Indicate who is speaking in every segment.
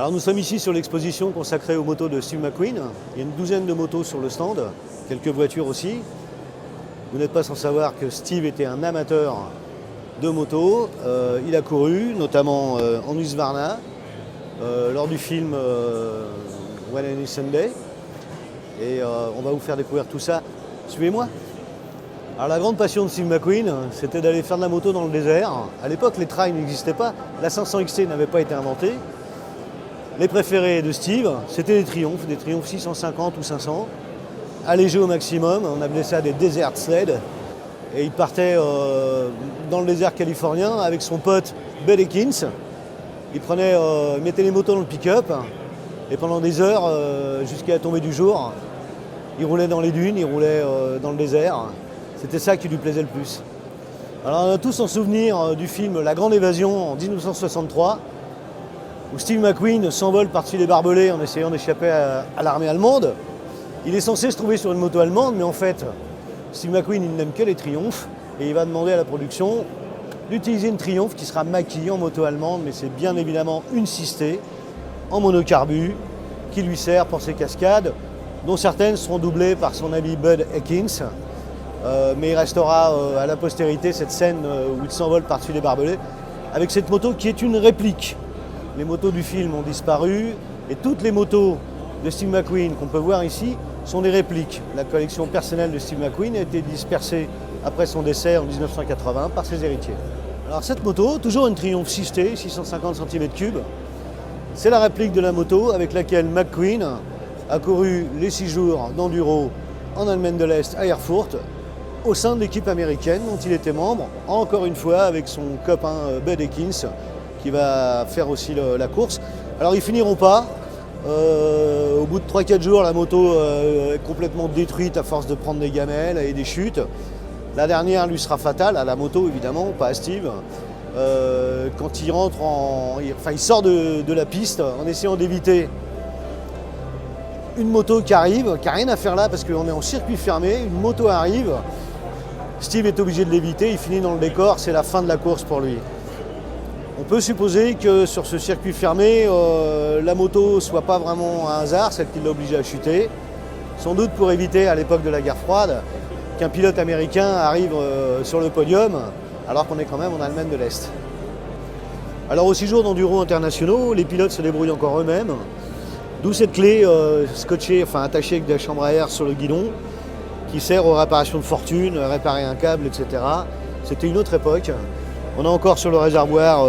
Speaker 1: Alors nous sommes ici sur l'exposition consacrée aux motos de Steve McQueen. Il y a une douzaine de motos sur le stand, quelques voitures aussi. Vous n'êtes pas sans savoir que Steve était un amateur de motos. Il a couru, notamment en Husqvarna, lors du film One Any Sunday. Et on va vous faire découvrir tout ça. Suivez-moi. Alors la grande passion de Steve McQueen, c'était d'aller faire de la moto dans le désert. À l'époque, les trails n'existaient pas. La 500 XT n'avait pas été inventée. Les préférés de Steve, c'était des Triumph 650 ou 500, allégés au maximum. On appelait ça des desert sled. Et il partait dans le désert californien avec son pote Bud Ekins. Il mettait les motos dans le pick-up et pendant des heures, jusqu'à la tombée du jour, il roulait dans les dunes, il roulait dans le désert. C'était ça qui lui plaisait le plus. Alors on a tous en souvenir du film La Grande Évasion en 1963, où Steve McQueen s'envole par-dessus les barbelés en essayant d'échapper à l'armée allemande. Il est censé se trouver sur une moto allemande, mais en fait, Steve McQueen, il n'aime que les Triumph, et il va demander à la production d'utiliser une Triumph qui sera maquillée en moto allemande, mais c'est bien évidemment une Sisté en monocarbu qui lui sert pour ses cascades, dont certaines seront doublées par son ami Bud Ekins. Mais il restera à la postérité cette scène où il s'envole par-dessus les barbelés avec cette moto qui est une réplique. Les motos du film ont disparu et toutes les motos de Steve McQueen qu'on peut voir ici sont des répliques. La collection personnelle de Steve McQueen a été dispersée après son décès en 1980 par ses héritiers. Alors cette moto, toujours une Triumph Sisté, 650 cm3, c'est la réplique de la moto avec laquelle McQueen a couru les 6 jours d'enduro en Allemagne de l'Est à Erfurt, au sein de l'équipe américaine dont il était membre, encore une fois avec son copain Bud Ekins, qui va faire aussi la course. Alors ils finiront pas. Au bout de 3-4 jours, la moto est complètement détruite à force de prendre des gamelles et des chutes. La dernière lui sera fatale, à la moto évidemment, pas à Steve. Quand il rentre il sort de la piste en essayant d'éviter une moto qui arrive, qui n'a rien à faire là parce qu'on est en circuit fermé, une moto arrive. Steve est obligé de l'éviter, il finit dans le décor, c'est la fin de la course pour lui. On peut supposer que sur ce circuit fermé, la moto ne soit pas vraiment un hasard, celle qui l'a obligé à chuter. Sans doute pour éviter, à l'époque de la guerre froide, qu'un pilote américain arrive sur le podium, alors qu'on est quand même en Allemagne de l'Est. Alors aux 6 jours d'enduro internationaux, les pilotes se débrouillent encore eux-mêmes, d'où cette clé attachée avec des chambres à air sur le guidon, qui sert aux réparations de fortune, réparer un câble, etc. C'était une autre époque. On a encore sur le réservoir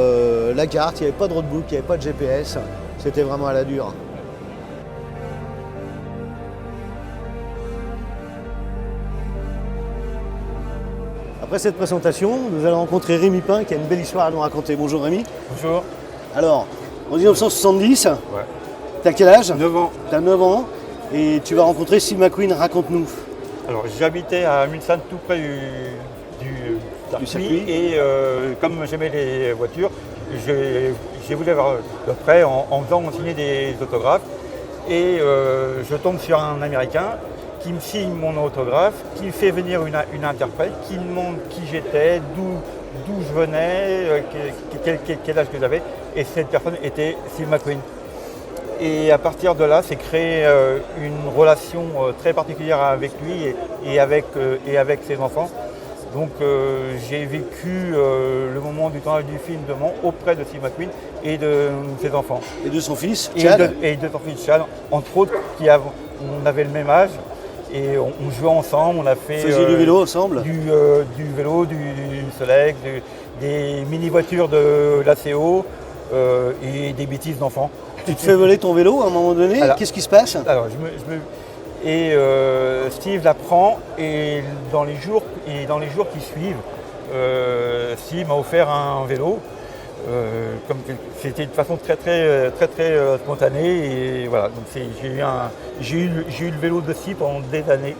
Speaker 1: la carte, il n'y avait pas de roadbook, il n'y avait pas de GPS, c'était vraiment à la dure. Après cette présentation, nous allons rencontrer Rémi Pin qui a une belle histoire à nous raconter. Bonjour Rémi.
Speaker 2: Bonjour.
Speaker 1: Alors, en 1970,
Speaker 2: Ouais.
Speaker 1: t'as quel âge?
Speaker 2: 9 ans.
Speaker 1: T'as 9 ans et tu vas rencontrer Steve McQueen, raconte-nous.
Speaker 2: Alors j'habitais à Mulsanne, tout près du circuit, et comme j'aimais les voitures, j'ai voulu avoir de près en faisant signer des autographes. Et je tombe sur un Américain qui me signe mon autographe, qui me fait venir une interprète, qui me demande qui j'étais, d'où je venais, quel âge que j'avais. Et cette personne était Steve McQueen. Et à partir de là, c'est créé une relation très particulière avec lui et avec ses enfants. Donc j'ai vécu le moment du tournage du film auprès de Steve McQueen et de ses enfants.
Speaker 1: Et de son fils, Chad.
Speaker 2: Et de son fils, Chad, entre autres, on avait le même âge et on jouait ensemble, on a fait
Speaker 1: Vous faisiez du vélo ensemble?
Speaker 2: Du vélo, du Solex, des mini-voitures de l'ACO et des bêtises d'enfants.
Speaker 1: Tu te fais voler ton vélo à un moment donné, qu'est-ce qui se passe?
Speaker 2: Alors, Steve la prend et dans les jours qui suivent, Steve m'a offert un vélo. C'était de façon très spontanée et voilà. Donc j'ai eu le vélo de Steve pendant des années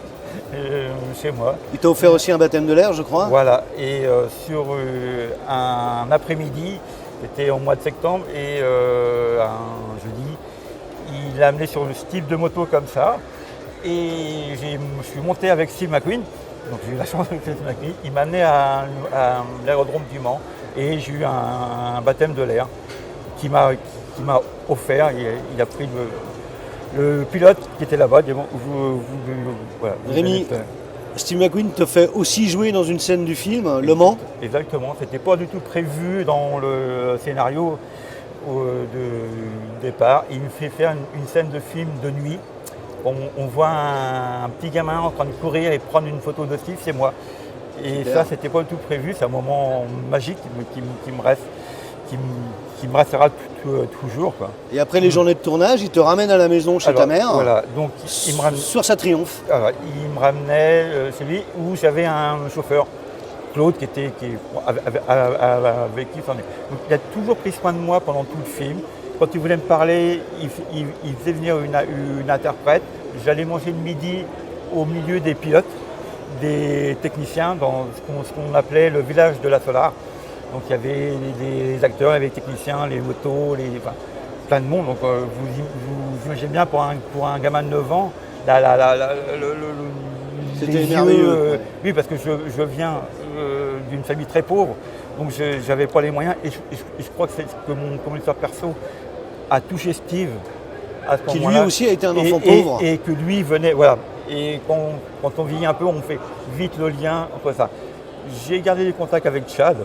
Speaker 2: chez moi.
Speaker 1: Il t'a offert aussi un baptême de l'air, je crois.
Speaker 2: Voilà. Et sur un après-midi. C'était au mois de septembre et un jeudi, il l'a amené sur ce type de moto comme ça. Et je suis monté avec Steve McQueen, donc j'ai eu la chance avec Steve McQueen. Il m'a amené à l'aérodrome du Mans et j'ai eu un baptême de l'air qui qui m'a offert. Il a pris le pilote qui était là-bas. Il dit, bon, voilà,
Speaker 1: Rémi, Steve McQueen te fait aussi jouer dans une scène du film, Le Mans.
Speaker 2: Exactement, c'était pas du tout prévu dans le scénario de départ. Il me fait faire une scène de film de nuit. On voit un petit gamin en train de courir et prendre une photo de Steve, c'est moi. Et
Speaker 1: super.
Speaker 2: Ça, c'était pas du tout prévu, c'est un moment magique qui me reste, qui me restera toujours, quoi.
Speaker 1: Et après les journées de tournage, il te ramène à la maison chez ta mère.
Speaker 2: Voilà, donc il me ramène.
Speaker 1: Sur sa Triomphe.
Speaker 2: Alors, il me ramenait celui où j'avais un chauffeur, Claude, avec qui il s'en est. Donc il a toujours pris soin de moi pendant tout le film. Quand il voulait me parler, il faisait venir une interprète. J'allais manger le midi au milieu des pilotes, des techniciens, dans ce qu'on appelait le village de la Solar. Donc il y avait les acteurs, il y avait les techniciens, les motos, plein de monde. Donc vous imaginez bien pour un gamin de 9 ans,
Speaker 1: c'était merveilleux.
Speaker 2: Oui, parce que je viens d'une famille très pauvre, donc je n'avais pas les moyens. Et je crois que c'est que mon communicateur perso a touché Steve à ce moment-là.
Speaker 1: Qui lui aussi a été un enfant pauvre.
Speaker 2: Et que lui venait, voilà. Et quand on vieillit un peu, on fait vite le lien entre ça. J'ai gardé des contacts avec Chad.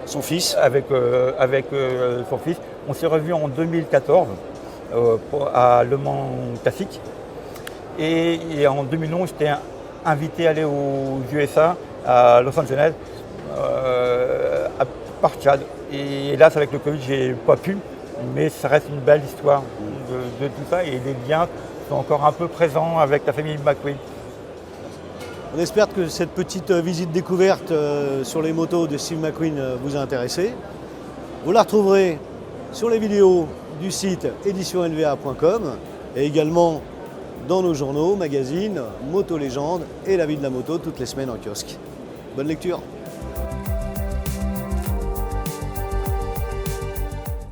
Speaker 1: Son fils.
Speaker 2: Avec son fils. On s'est revus en 2014 à Le Mans Classique. Et en 2011, j'étais invité à aller aux USA, à Los Angeles, par Chad. Et hélas, avec le Covid, j'ai pas pu. Mais ça reste une belle histoire de tout ça. Et les liens sont encore un peu présents avec la famille McQueen.
Speaker 1: On espère que cette petite visite découverte sur les motos de Steve McQueen vous a intéressé. Vous la retrouverez sur les vidéos du site éditionlva.com et également dans nos journaux, magazines, Moto Légende et la vie de la moto toutes les semaines en kiosque. Bonne lecture.